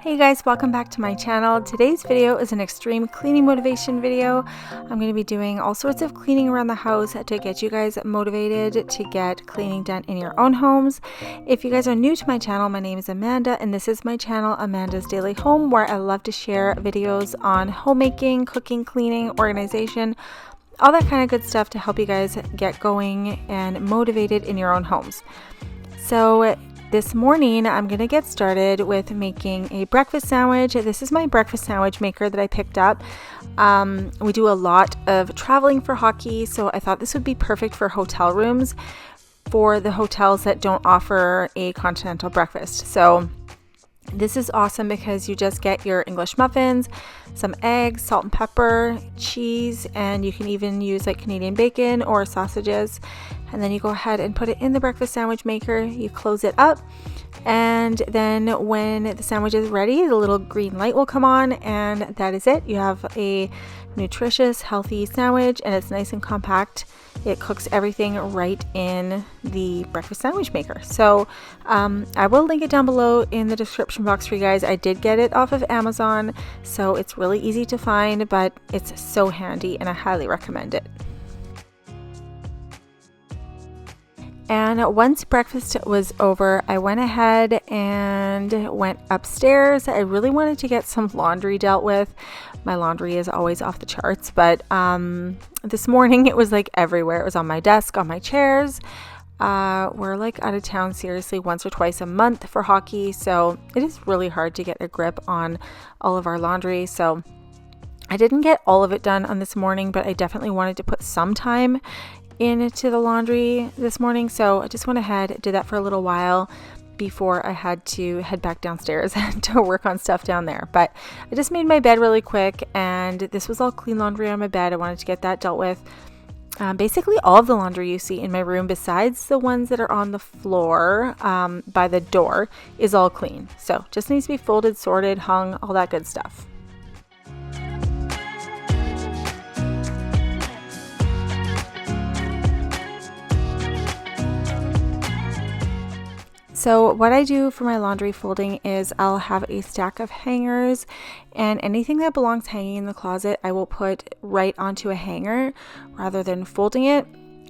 Hey guys, welcome back to my channel. Today's video is an extreme cleaning motivation video. I'm going to be doing all sorts of cleaning around the house to get you guys motivated to get cleaning done in your own homes. If you guys are new to my channel, my name is Amanda and this is my channel, Amanda's Daily Home, where I love to share videos on homemaking, cooking, cleaning, organization, all that kind of good stuff to help you guys get going and motivated in your own homes. So this morning, I'm going to get started with making a breakfast sandwich. This is my breakfast sandwich maker that I picked up. We do a lot of traveling for hockey, so I thought this would be perfect for hotel rooms, for the hotels that don't offer a continental breakfast. So this is awesome because you just get your English muffins, some eggs, salt and pepper, cheese, and you can even use like Canadian bacon or sausages. And then you go ahead and put it in the breakfast sandwich maker. You close it up, and then when the sandwich is ready, the little green light will come on, and that is it. You have a nutritious, healthy sandwich, and it's nice and compact. It cooks everything right in the breakfast sandwich maker. So I will link it down below in the description box for you guys. I did get it off of Amazon, so it's really easy to find, but it's so handy and I highly recommend it. And once breakfast was over, I went ahead and went upstairs. I really wanted to get some laundry dealt with. My laundry is always off the charts, but this morning it was like everywhere. It was on my desk, on my chairs. We're like out of town seriously once or twice a month for hockey, so it is really hard to get a grip on all of our laundry. So I didn't get all of it done on this morning, but I definitely wanted to put some time into the laundry this morning, so I just went ahead, did that for a little while before I had to head back downstairs to work on stuff down there. But I just made my bed really quick, and this was all clean laundry on my bed. I wanted to get that dealt with. Basically all of the laundry you see in my room, besides the ones that are on the floor by the door, is all clean. So just needs to be folded, sorted, hung, all that good stuff. So what I do for my laundry folding is I'll have a stack of hangers, and anything that belongs hanging in the closet I will put right onto a hanger rather than folding it.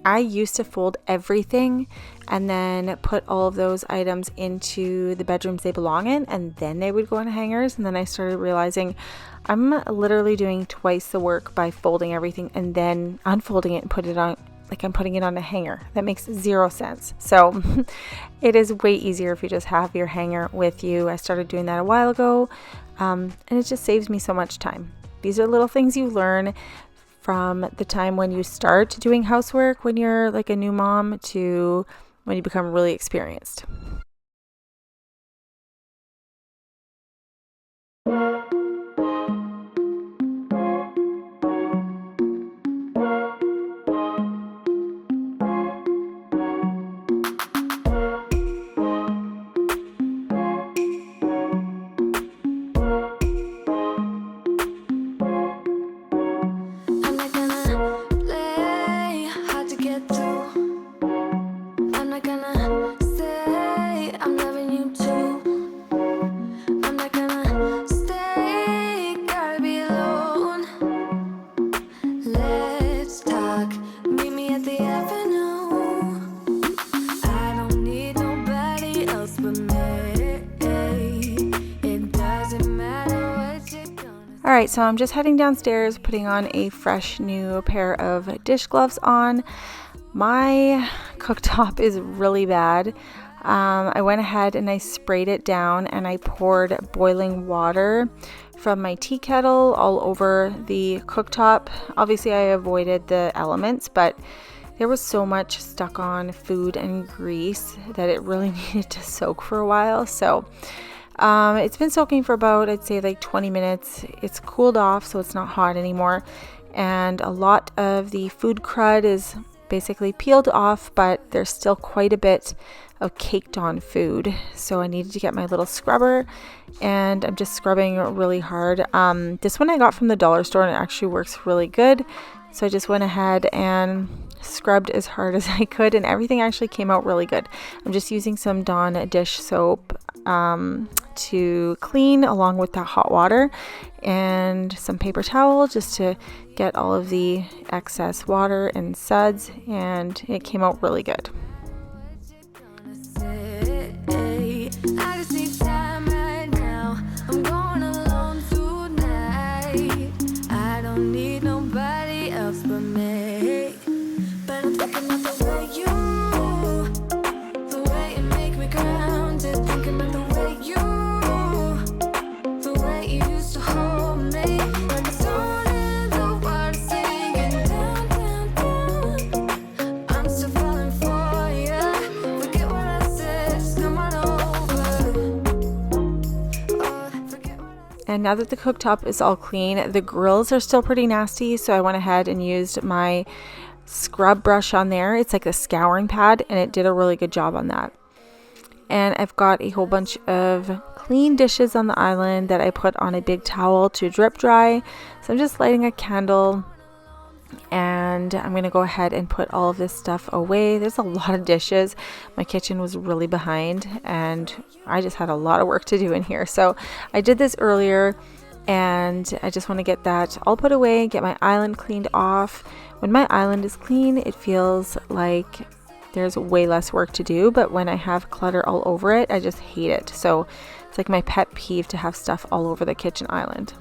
I used to fold everything and then put all of those items into the bedrooms they belong in, and then they would go on hangers. And then I started realizing I'm literally doing twice the work by folding everything and then unfolding it and put it on, like I'm putting it on a hanger. That makes zero sense. So it is way easier if you just have your hanger with you. I started doing that a while ago, and it just saves me so much time. These are little things you learn from the time when you start doing housework, when you're like a new mom, to when you become really experienced. Alright, so I'm just heading downstairs, putting on a fresh new pair of dish gloves on. My cooktop is really bad. I went ahead and I sprayed it down, and I poured boiling water from my tea kettle all over the cooktop. Obviously I avoided the elements, but there was so much stuck on food and grease that it really needed to soak for a while. So it's been soaking for about, I'd say like 20 minutes. It's cooled off, so it's not hot anymore. And a lot of the food crud is basically peeled off, but there's still quite a bit of caked on food. So I needed to get my little scrubber, and I'm just scrubbing really hard. This one I got from the dollar store, and it actually works really good. So I just went ahead and scrubbed as hard as I could, and everything actually came out really good. I'm just using some Dawn dish soap to clean, along with that hot water and some paper towel just to get all of the excess water and suds, and it came out really good. And now that the cooktop is all clean, the grills are still pretty nasty, so I went ahead and used my scrub brush on there. It's like a scouring pad, and it did a really good job on that. And I've got a whole bunch of clean dishes on the island that I put on a big towel to drip dry. So I'm just lighting a candle, and I'm going to go ahead and put all of this stuff away. There's a lot of dishes. My kitchen was really behind, and I just had a lot of work to do in here. So I did this earlier, and I just want to get that all put away, get my island cleaned off. When my island is clean, it feels like there's way less work to do, but when I have clutter all over it, I just hate it. So it's like my pet peeve to have stuff all over the kitchen island.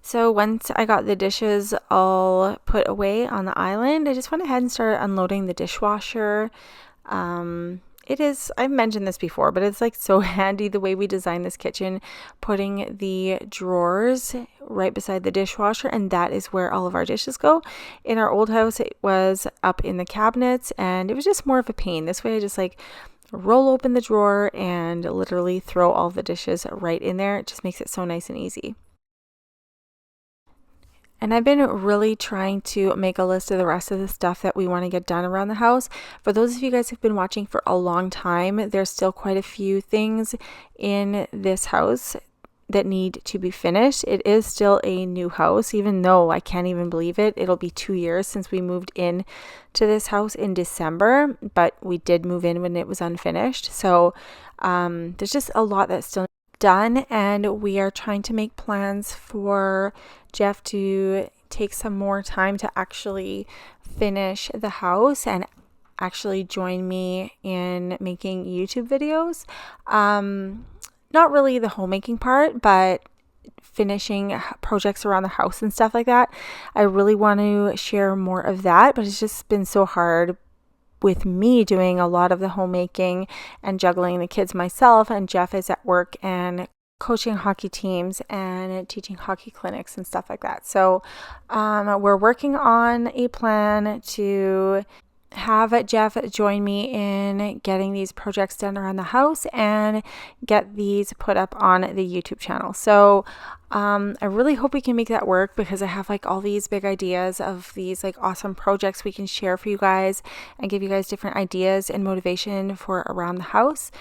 So once I got the dishes all put away on the island, I just went ahead and started unloading the dishwasher. I've mentioned this before, but it's like so handy the way we designed this kitchen, putting the drawers right beside the dishwasher, and that is where all of our dishes go. In our old house, it was up in the cabinets, and it was just more of a pain. This way I just like roll open the drawer and literally throw all the dishes right in there. It just makes it so nice and easy. And I've been really trying to make a list of the rest of the stuff that we want to get done around the house. For those of you guys who've been watching for a long time, there's still quite a few things in this house that need to be finished. It is still a new house, even though I can't even believe it. It'll be 2 years since we moved in to this house in December, but we did move in when it was unfinished. So there's just a lot that's still done, and we are trying to make plans for Jeff to take some more time to actually finish the house and actually join me in making YouTube videos. Not really the homemaking part, but finishing projects around the house and stuff like that. I really want to share more of that, but it's just been so hard with me doing a lot of the homemaking and juggling the kids myself, and Jeff is at work and coaching hockey teams and teaching hockey clinics and stuff like that. So we're working on a plan to have Jeff join me in getting these projects done around the house and get these put up on the YouTube channel. So I really hope we can make that work, because I have like all these big ideas of these like awesome projects we can share for you guys and give you guys different ideas and motivation for around the house.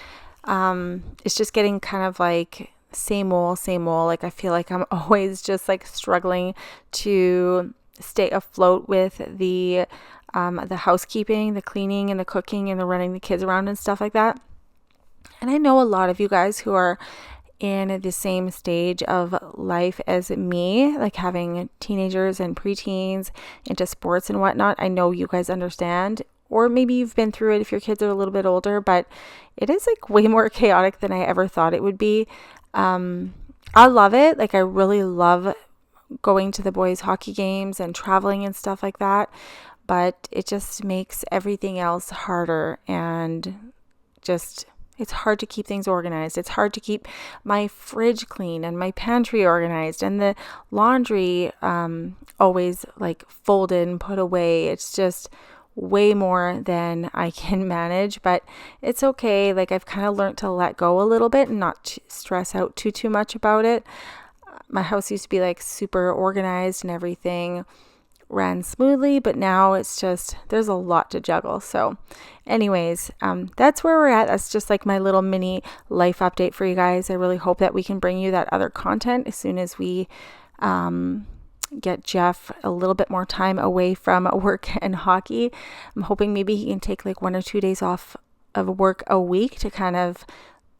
It's just getting kind of like same old. Like I feel like I'm always just like struggling to stay afloat with the housekeeping, the cleaning and the cooking and the running the kids around and stuff like that. And I know a lot of you guys who are in the same stage of life as me, like having teenagers and preteens into sports and whatnot. I know you guys understand, or maybe you've been through it if your kids are a little bit older, but it is like way more chaotic than I ever thought it would be. I love it. Like I really love going to the boys' hockey games and traveling and stuff like that. but it just makes everything else harder, and just it's hard to keep things organized. It's hard to keep my fridge clean and my pantry organized and the laundry always like folded and put away. It's just way more than I can manage, but it's okay. Like, I've kind of learned to let go a little bit and not stress out too much about it. My house used to be like super organized and everything ran smoothly, but now it's just, there's a lot to juggle. So anyways, that's where we're at. That's just like my little mini life update for you guys. I really hope that we can bring you that other content as soon as we get Jeff a little bit more time away from work and hockey. I'm hoping maybe he can take like 1 or 2 days off of work a week to kind of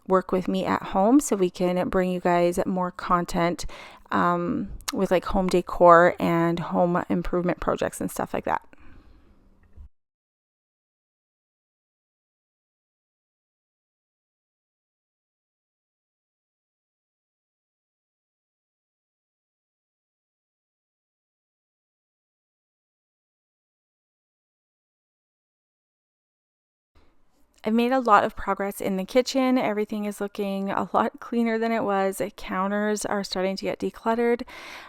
work with me at home, so we can bring you guys more content with like home decor and home improvement projects and stuff like that. I've made a lot of progress in the kitchen. Everything is looking a lot cleaner than it was. The counters are starting to get decluttered.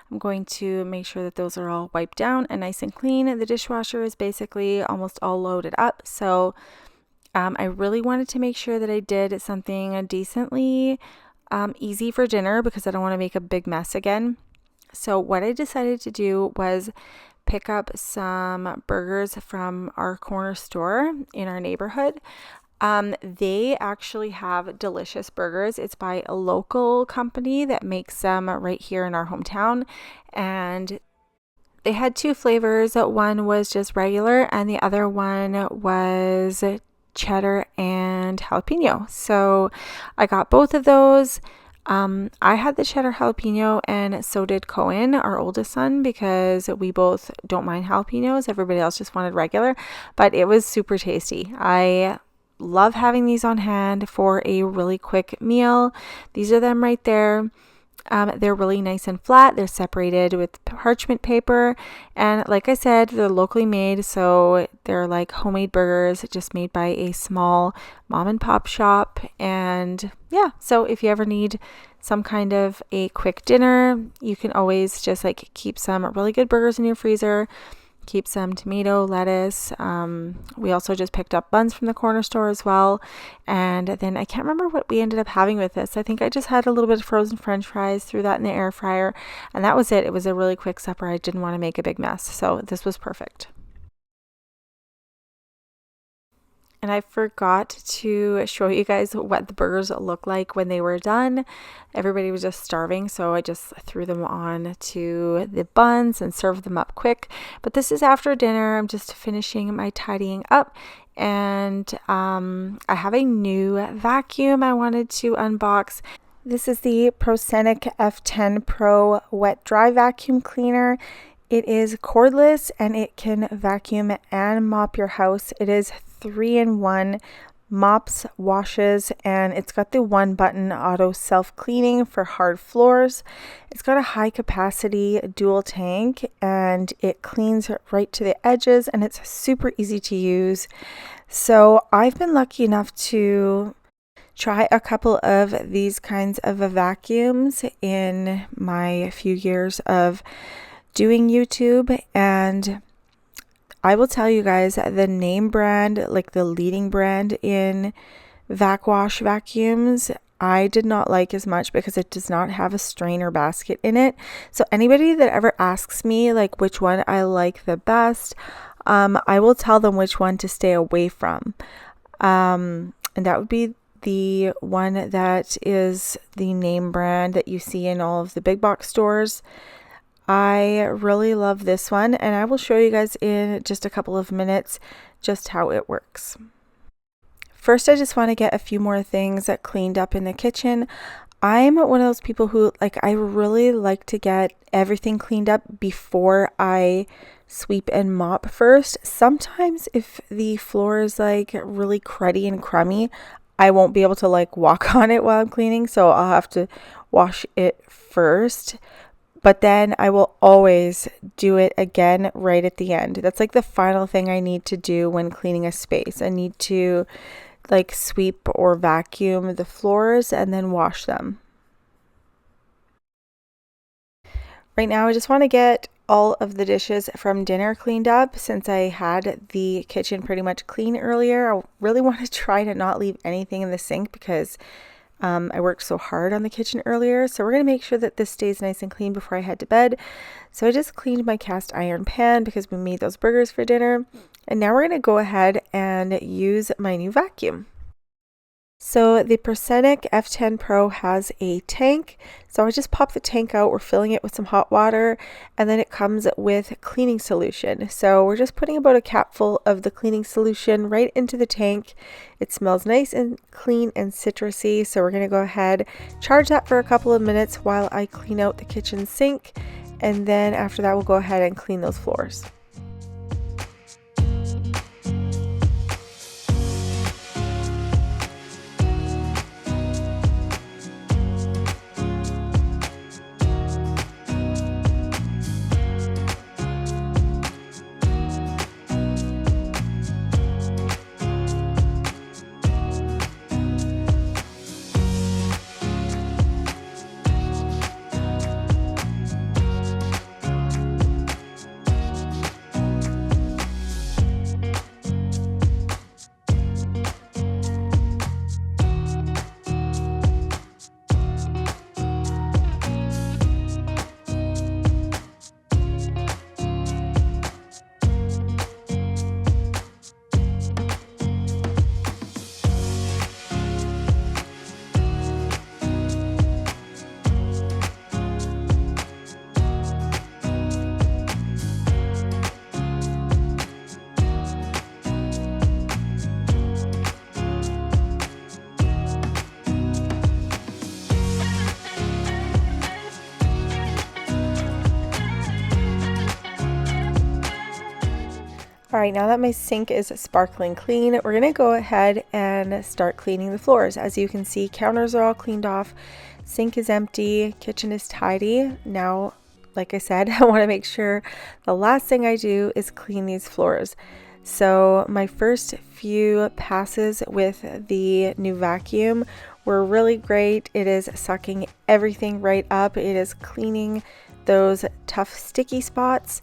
I'm going to make sure that those are all wiped down and nice and clean. The dishwasher is basically almost all loaded up. So I really wanted to make sure that I did something decently easy for dinner, because I don't want to make a big mess again. So what I decided to do was pick up some burgers from our corner store in our neighborhood. They actually have delicious burgers. It's by a local company that makes them right here in our hometown. And they had 2 flavors. One was just regular and the other one was cheddar and jalapeno. So I got both of those. I had the cheddar jalapeno, and so did Cohen, our oldest son, because we both don't mind jalapenos. Everybody else just wanted regular, but it was super tasty. I love having these on hand for a really quick meal. These are them right there. They're really nice and flat. They're separated with parchment paper. And like I said, they're locally made. So they're like homemade burgers just made by a small mom and pop shop. And yeah, so if you ever need some kind of a quick dinner, you can always just like keep some really good burgers in your freezer. Keep some tomato, lettuce. We also just picked up buns from the corner store as well. And then I can't remember what we ended up having with this. I think I just had a little bit of frozen French fries, threw that in the air fryer, and that was it. It was a really quick supper. I didn't want to make a big mess, so this was perfect. And I forgot to show you guys what the burgers look like when they were done. Everybody was just starving, so I just threw them on to the buns and served them up quick. But this is after dinner. I'm just finishing my tidying up. And I have a new vacuum I wanted to unbox. This is the Proscenic F10 Pro Wet Dry Vacuum Cleaner. It is cordless and it can vacuum and mop your house. It is 3-in-1, mops, washes, and it's got the 1-button auto self-cleaning for hard floors. It's got a high capacity dual tank and it cleans right to the edges, and it's super easy to use. So I've been lucky enough to try a couple of these kinds of vacuums in my few years of doing YouTube, and I will tell you guys, the name brand, like the leading brand in vac wash vacuums, I did not like as much because it does not have a strainer basket in it. So anybody that ever asks me like which one I like the best, I will tell them which one to stay away from. And that would be the one that is the name brand that you see in all of the big box stores. I really love this one, and I will show you guys in just a couple of minutes just how it works. First, I just want to get a few more things cleaned up in the kitchen. I'm one of those people who, like, I really like to get everything cleaned up before I sweep and mop first. Sometimes if the floor is like really cruddy and crummy, I won't be able to like walk on it while I'm cleaning, so I'll have to wash it first. but then I will always do it again right at the end. That's like the final thing I need to do when cleaning a space. I need to like sweep or vacuum the floors and then wash them. Right now I just want to get all of the dishes from dinner cleaned up since I had the kitchen pretty much clean earlier. I really want to try to not leave anything in the sink because I worked so hard on the kitchen earlier. So we're going to make sure that this stays nice and clean before I head to bed. So I just cleaned my cast iron pan because we made those burgers for dinner. And now we're going to go ahead and use my new vacuum. So the Proscenic F10 Pro has a tank. So I just pop the tank out, we're filling it with some hot water, and then it comes with cleaning solution. So we're just putting about a capful of the cleaning solution right into the tank. It smells nice and clean and citrusy. So we're going to go ahead, charge that for a couple of minutes while I clean out the kitchen sink. And then after that, we'll go ahead and clean those floors. All right, now that my sink is sparkling clean, we're gonna go ahead and start cleaning the floors. As you can see, counters are all cleaned off, sink is empty, kitchen is tidy. Now, like I said, I wanna make sure the last thing I do is clean these floors. So my first few passes with the new vacuum were really great. It is sucking everything right up. It is cleaning those tough sticky spots.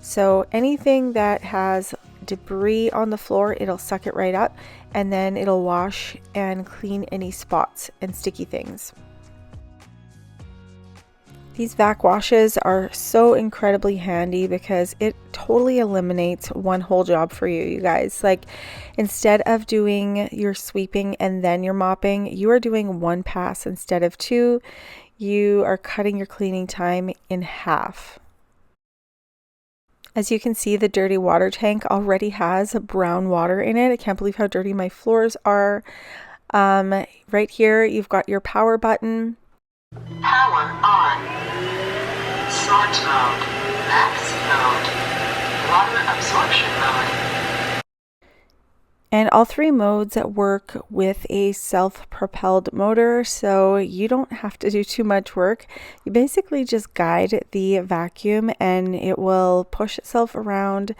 So anything that has debris on the floor, it'll suck it right up, and then it'll wash and clean any spots and sticky things. These vac washes are so incredibly handy because it totally eliminates one whole job for you, you guys. Like, instead of doing your sweeping and then your mopping, you are doing one pass instead of two. You are cutting your cleaning time in half. As you can see, the dirty water tank already has brown water in it. I can't believe how dirty my floors are. Right here, you've got your power button. Power on. Sort mode. Max mode. Water absorption mode. And all three modes work with a self-propelled motor, so you don't have to do too much work. You basically just guide the vacuum and it will push itself around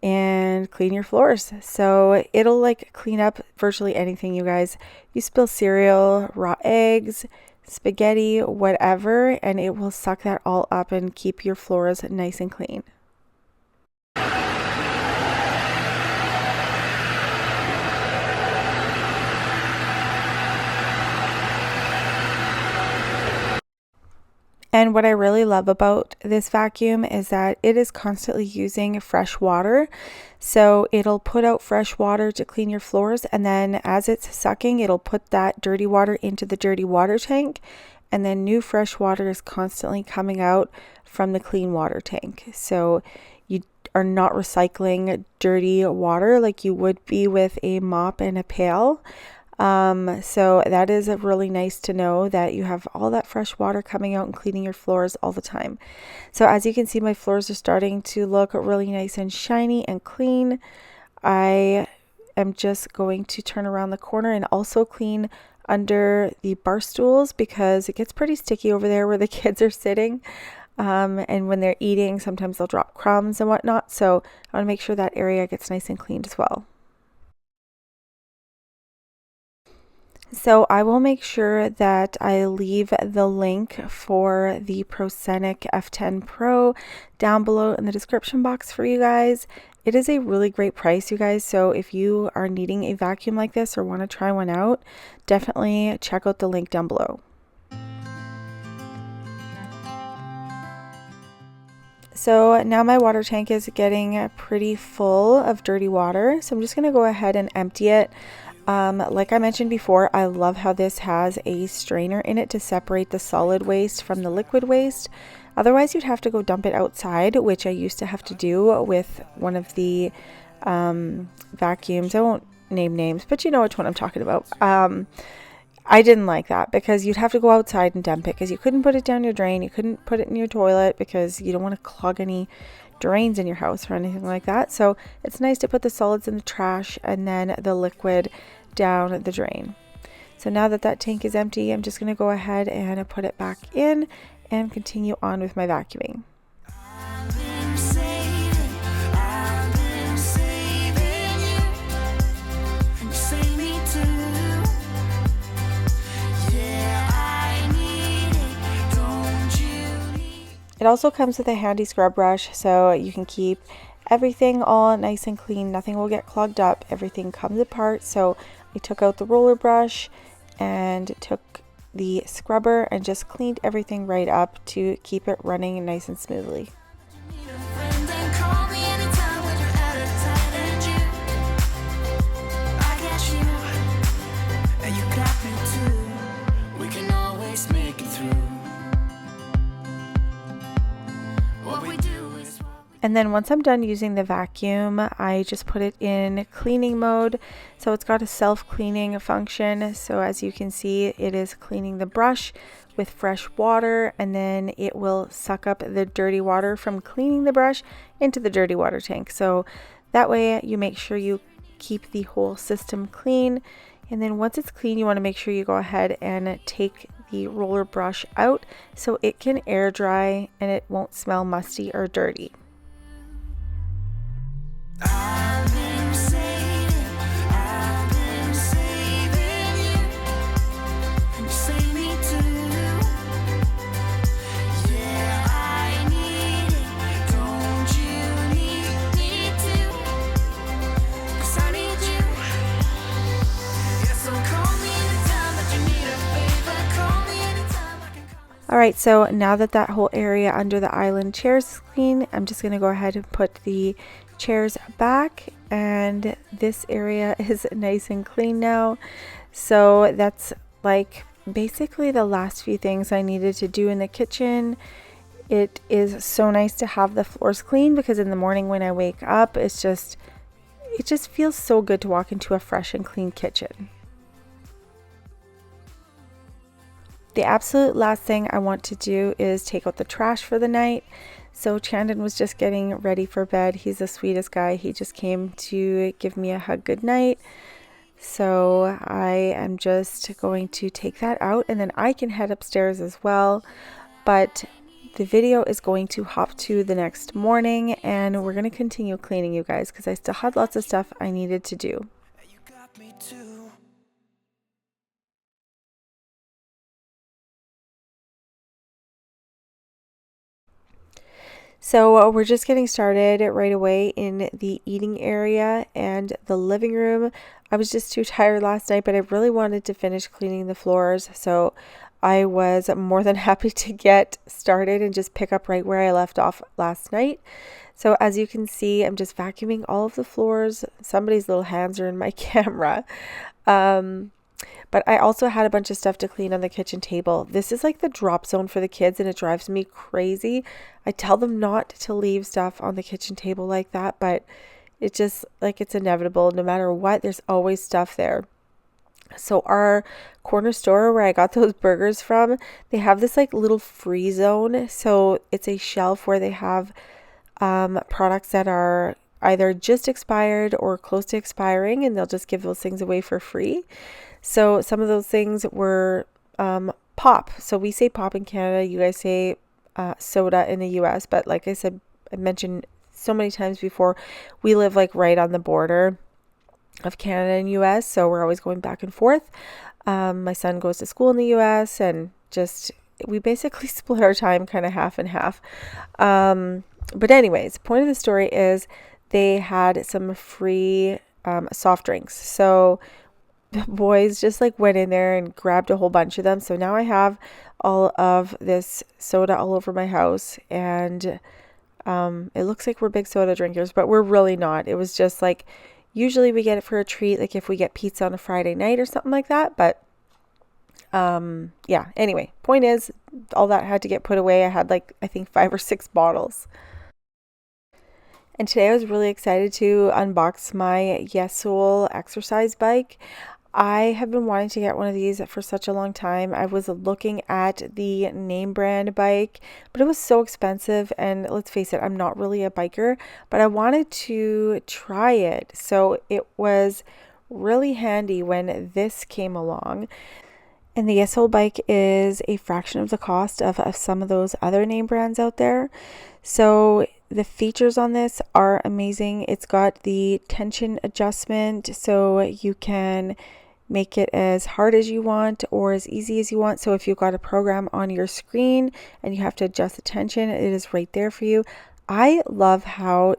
and clean your floors. So it'll like clean up virtually anything, you guys. You spill cereal, raw eggs, spaghetti, whatever, and it will suck that all up and keep your floors nice and clean. And what I really love about this vacuum is that it is constantly using fresh water. So it'll put out fresh water to clean your floors, and then as it's sucking, it'll put that dirty water into the dirty water tank, and then new fresh water is constantly coming out from the clean water tank. So you are not recycling dirty water like you would be with a mop and a pail. So that is really nice to know that you have all that fresh water coming out and cleaning your floors all the time. So as you can see, my floors are starting to look really nice and shiny and clean. I am just going to turn around the corner and also clean under the bar stools because it gets pretty sticky over there where the kids are sitting. And when they're eating, sometimes they'll drop crumbs and whatnot. So I want to make sure that area gets nice and cleaned as well. So I will make sure that I leave the link for the Proscenic F10 Pro down below in the description box for you guys. It is a really great price, you guys. So if you are needing a vacuum like this or want to try one out, definitely check out the link down below. So now my water tank is getting pretty full of dirty water. So I'm just going to go ahead and empty it. Like I mentioned before, I love how this has a strainer in it to separate the solid waste from the liquid waste. Otherwise, you'd have to go dump it outside, which I used to have to do with one of the vacuums. I won't name names, but you know which one I'm talking about. I didn't like that because you'd have to go outside and dump it because you couldn't put it down your drain. You couldn't put it in your toilet because you don't want to clog any drains in your house or anything like that. So it's nice to put the solids in the trash and then the liquid down the drain. So now that that tank is empty, I'm just going to go ahead and put it back in and continue on with my vacuuming. It also comes with a handy scrub brush, so you can keep everything all nice and clean. Nothing will get clogged up. Everything comes apart. So I took out the roller brush and took the scrubber and just cleaned everything right up to keep it running nice and smoothly. And then once I'm done using the vacuum, I just put it in cleaning mode. So it's got a self-cleaning function. So as you can see, it is cleaning the brush with fresh water, and then it will suck up the dirty water from cleaning the brush into the dirty water tank. So that way you make sure you keep the whole system clean. And then once it's clean, you want to make sure you go ahead and take the roller brush out so it can air dry and it won't smell musty or dirty. Alright, so now that that whole area under the island chairs is clean, I'm just going to go ahead and put the chairs back, and this area is nice and clean now. So that's like basically the last few things I needed to do in the kitchen. It is so nice to have the floors clean because in the morning when I wake up, it just feels so good to walk into a fresh and clean kitchen. The absolute last thing I want to do is take out the trash for the night. So Chandon was just getting ready for bed. He's the sweetest guy. He just came to give me a hug goodnight. So I am just going to take that out and then I can head upstairs as well. But the video is going to hop to the next morning and we're going to continue cleaning, you guys, because I still had lots of stuff I needed to do. You got me too. So we're just getting started right away in the eating area and the living room. I was just too tired last night, but I really wanted to finish cleaning the floors. So I was more than happy to get started and just pick up right where I left off last night. So as you can see, I'm just vacuuming all of the floors. Somebody's little hands are in my camera. But I also had a bunch of stuff to clean on the kitchen table. This is like the drop zone for the kids and it drives me crazy. I tell them not to leave stuff on the kitchen table like that, but it's just like it's inevitable. No matter what, there's always stuff there. So our corner store where I got those burgers from, they have this like little free zone. So it's a shelf where they have products that are either just expired or close to expiring, and they'll just give those things away for free. So some of those things were pop. So we say pop in Canada, you guys say soda in the US, but like I said, I mentioned so many times before, we live like right on the border of Canada and US, so we're always going back and forth. My son goes to school in the US, and just we basically split our time kind of half and half. But anyways, point of the story is they had some free soft drinks. So the boys just like went in there and grabbed a whole bunch of them. So now I have all of this soda all over my house, and it looks like we're big soda drinkers, but we're really not. It was just like, usually we get it for a treat, like if we get pizza on a Friday night or something like that. But yeah, anyway, point is, all that had to get put away. I had like, I think 5 or 6 bottles. And today I was really excited to unbox my Yesoul exercise bike. I have been wanting to get one of these for such a long time. I was looking at the name brand bike, but it was so expensive, and let's face it, I'm not really a biker, but I wanted to try it. So it was really handy when this came along. And the Yesoul bike is a fraction of the cost of some of those other name brands out there. So the features on this are amazing. It's got the tension adjustment, so you can make it as hard as you want or as easy as you want. So if you've got a program on your screen and you have to adjust the tension, it is right there for you. I love how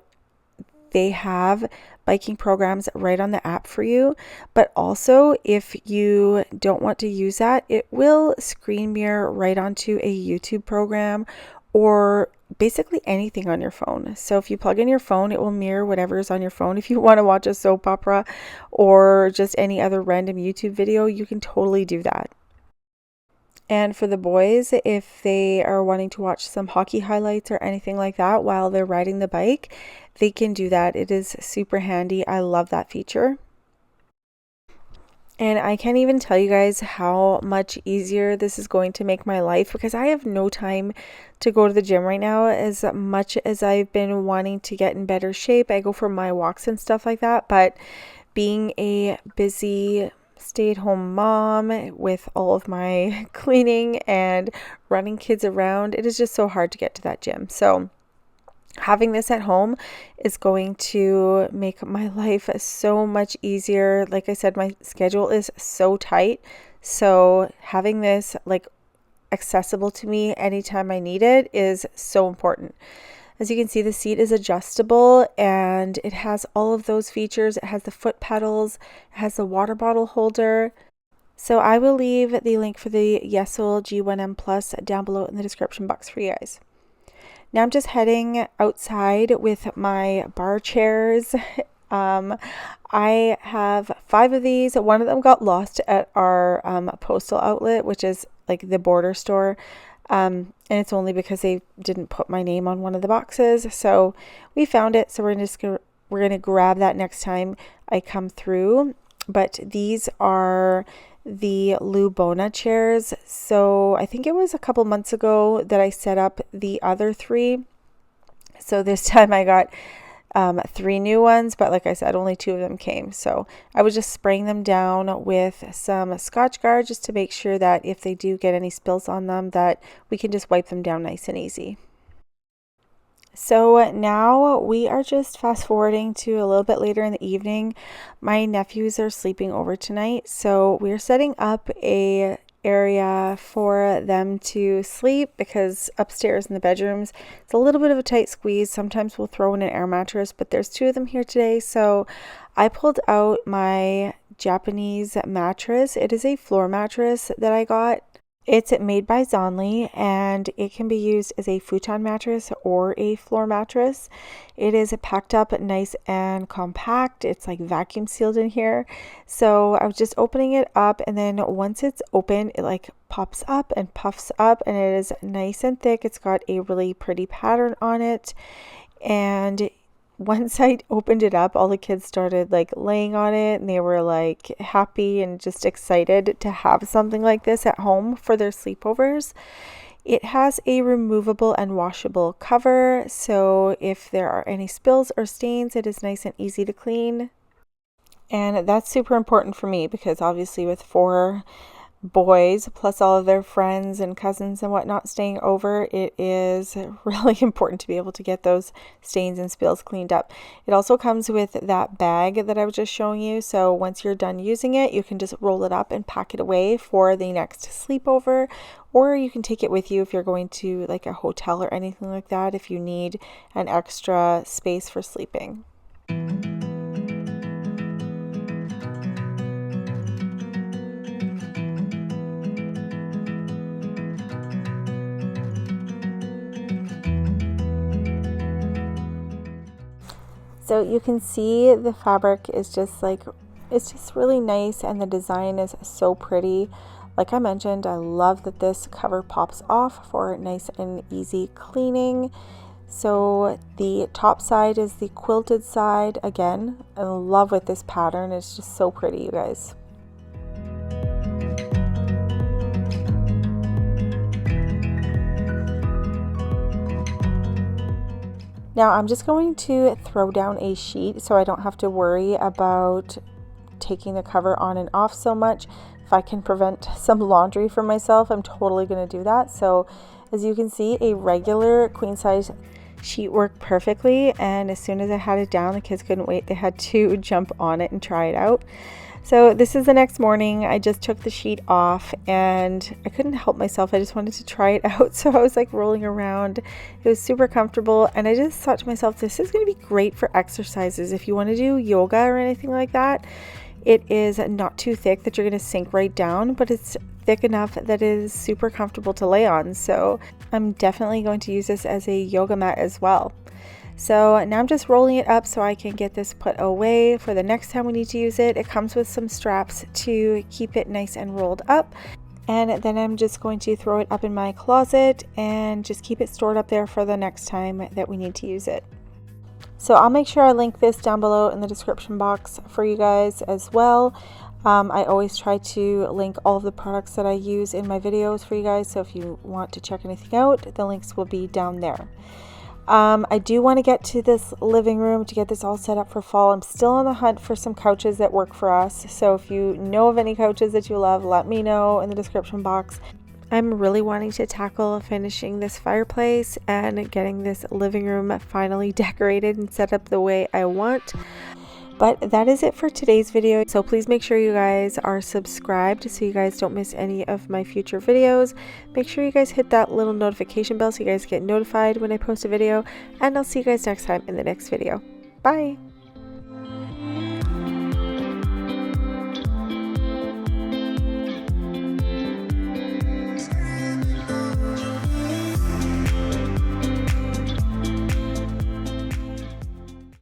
they have biking programs right on the app for you, but also if you don't want to use that, it will screen mirror right onto a YouTube program or basically anything on your phone. So if you plug in your phone, it will mirror whatever is on your phone. If you want to watch a soap opera or just any other random YouTube video, you can totally do that. And for the boys, if they are wanting to watch some hockey highlights or anything like that while they're riding the bike, they can do that. It is super handy. I love that feature. And I can't even tell you guys how much easier this is going to make my life, because I have no time to go to the gym right now. As much as I've been wanting to get in better shape, I go for my walks and stuff like that. But being a busy stay-at-home mom with all of my cleaning and running kids around, it is just so hard to get to that gym. So having this at home is going to make my life so much easier. Like I said, my schedule is so tight. So having this like accessible to me anytime I need it is so important. As you can see, the seat is adjustable and it has all of those features. It has the foot pedals, it has the water bottle holder. So I will leave the link for the Yesoul G1M Plus down below in the description box for you guys. Now I'm just heading outside with my bar chairs. I have 5 of these. One of them got lost at our postal outlet, which is like the border store. And it's only because they didn't put my name on one of the boxes. So we found it. So we're going to grab that next time I come through. But these are the Lubona chairs. So I think it was a couple months ago that I set up the other 3. So this time I got 3 new ones, but like I said, only 2 of them came. So I was just spraying them down with some Scotch Guard just to make sure that if they do get any spills on them, that we can just wipe them down nice and easy. So now we are just fast forwarding to a little bit later in the evening. My nephews are sleeping over tonight, so we're setting up a area for them to sleep, because upstairs in the bedrooms it's a little bit of a tight squeeze. Sometimes we'll throw in an air mattress, but there's 2 of them here today. So I pulled out my Japanese mattress. It is a floor mattress that I got. It's made by Zoni, and it can be used as a futon mattress or a floor mattress. It is packed up nice and compact. It's like vacuum sealed in here. So I was just opening it up, and then once it's open, it like pops up and puffs up, and it is nice and thick. It's got a really pretty pattern on it. And once I opened it up, all the kids started like laying on it, and they were like happy and just excited to have something like this at home for their sleepovers. It has a removable and washable cover, so if there are any spills or stains, it is nice and easy to clean. And that's super important for me, because obviously with 4 boys plus all of their friends and cousins and whatnot staying over, it is really important to be able to get those stains and spills cleaned up. It also comes with that bag that I was just showing you, so once you're done using it, you can just roll it up and pack it away for the next sleepover, or you can take it with you if you're going to like a hotel or anything like that, if you need an extra space for sleeping. So you can see the fabric is just like, it's just really nice, and the design is so pretty. Like I mentioned, I love that this cover pops off for nice and easy cleaning. So the top side is the quilted side. Again, I'm in love with this pattern. It's just so pretty, you guys. Now I'm just going to throw down a sheet so I don't have to worry about taking the cover on and off so much. If I can prevent some laundry for myself, I'm totally going to do that. So as you can see, a regular queen size sheet worked perfectly, and as soon as I had it down, the kids couldn't wait. They had to jump on it and try it out. So this is the next morning. I just took the sheet off and I couldn't help myself. I just wanted to try it out. So I was like rolling around. It was super comfortable, and I just thought to myself, this is going to be great for exercises. If you want to do yoga or anything like that, it is not too thick that you're going to sink right down, but it's thick enough that it is super comfortable to lay on. So I'm definitely going to use this as a yoga mat as well. So now I'm just rolling it up so I can get this put away for the next time we need to use it. It comes with some straps to keep it nice and rolled up. And then I'm just going to throw it up in my closet and just keep it stored up there for the next time that we need to use it. So I'll make sure I link this down below in the description box for you guys as well. I always try to link all of the products that I use in my videos for you guys. So if you want to check anything out, the links will be down there. I do want to get to this living room to get this all set up for fall. I'm still on the hunt for some couches that work for us. So if you know of any couches that you love, let me know in the description box. I'm really wanting to tackle finishing this fireplace and getting this living room finally decorated and set up the way I want. But that is it for today's video. So please make sure you guys are subscribed so you guys don't miss any of my future videos. Make sure you guys hit that little notification bell so you guys get notified when I post a video. And I'll see you guys next time in the next video. Bye!